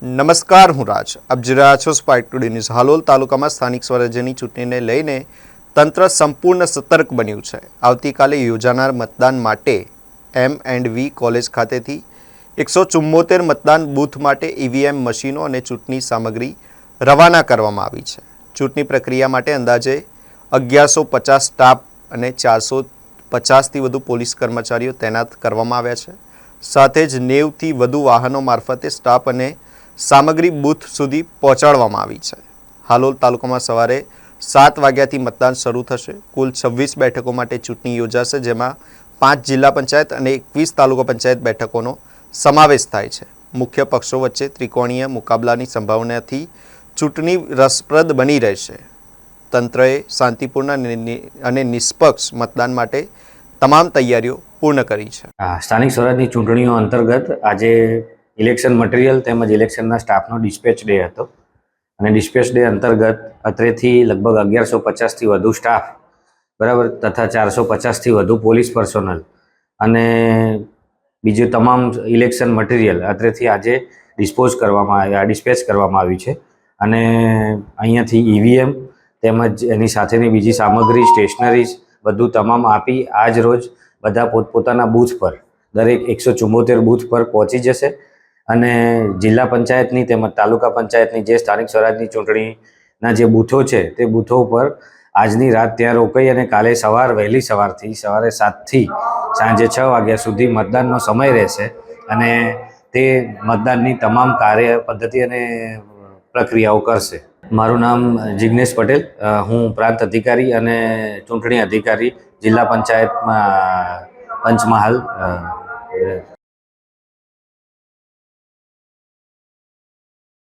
નમસ્કાર, હું રાજ. આપ જોઈ રહ્યા છો સ્પાર્ક ટુડે ન્યૂઝ. હાલોલ તાલુકામાં સ્થાનિક સ્વરાજ્યની ચૂંટણીને લઈને તંત્ર સંપૂર્ણ સતર્ક બન્યું છે. આવતીકાલે યોજાનાર મતદાન માટે M&V કોલેજ ખાતેથી 174 મતદાન બૂથ માટે EVM મશીનો અને ચૂંટણી સામગ્રી રવાના કરવામાં આવી છે. ચૂંટણી પ્રક્રિયા માટે અંદાજે 1150 સ્ટાફ અને 450થી વધુ પોલીસ કર્મચારીઓ તૈનાત કરવામાં આવ્યા છે. સાથે જ 90થી વધુ વાહનો મારફતે સ્ટાફ અને સામગ્રી બૂથ સુધી પહોંચાડવામાં આવી છે. હાલોલ તાલુકામાં સવારે 7 વાગ્યાથી મતદાન શરૂ થશે. કુલ 26 બેઠકો માટે ચૂંટણી યોજાશે, જેમાં 5 જિલ્લા પંચાયત અને 21 તાલુકા પંચાયત બેઠકોનો સમાવેશ થાય છે. મુખ્ય પક્ષો વચ્ચે ત્રિકોણીય મુકાબલાની સંભાવનાથી ચૂંટણી રસપ્રદ બની રહેશે. તંત્રએ શાંતિપૂર્ણ અને નિષ્પક્ષ મતદાન માટે તમામ તૈયારીઓ પૂર્ણ કરી છે. સ્થાનિક સ્વરાજની ચૂંટણીઓ અંતર્ગત આજે ઇલેક્શન મટીરિયલ તેમજ ઇલેક્શનના સ્ટાફનો ડિસ્પેચ ડે હતો અને ડિસ્પેચ ડે અંતર્ગત અત્રેથી લગભગ 1150થી વધુ સ્ટાફ બરાબર તથા 450થી વધુ પોલીસ પર્સોનલ અને બીજું તમામ ઇલેક્શન મટીરિયલ અત્રેથી આજે ડિસ્પેચ કરવામાં આવ્યું છે અને અહીંયાથી EVM તેમજ એની સાથેની બીજી સામગ્રી સ્ટેશનરીઝ બધું તમામ આપી આજ રોજ બધા પોતપોતાના બૂથ પર દરેક 174 બૂથ પર પહોંચી જશે અને જિલ્લા પંચાયતની તેમજ તાલુકા પંચાયતની જે સ્થાનિક સ્વરાજની ચૂંટણીના જે બૂથો છે તે બૂથો ઉપર આજની રાત ત્યાં રોકાઈ અને કાલે વહેલી સવારથી સવારે 7થી સાંજે 6 વાગ્યા સુધી મતદાનનો સમય રહેશે અને તે મતદાનની તમામ કાર્ય પદ્ધતિ અને પ્રક્રિયાઓ કરશે. મારું નામ જિગ્નેશ પટેલ, હું પ્રાંત અધિકારી અને ચૂંટણી અધિકારી જિલ્લા પંચાયતમાં પંચમહાલ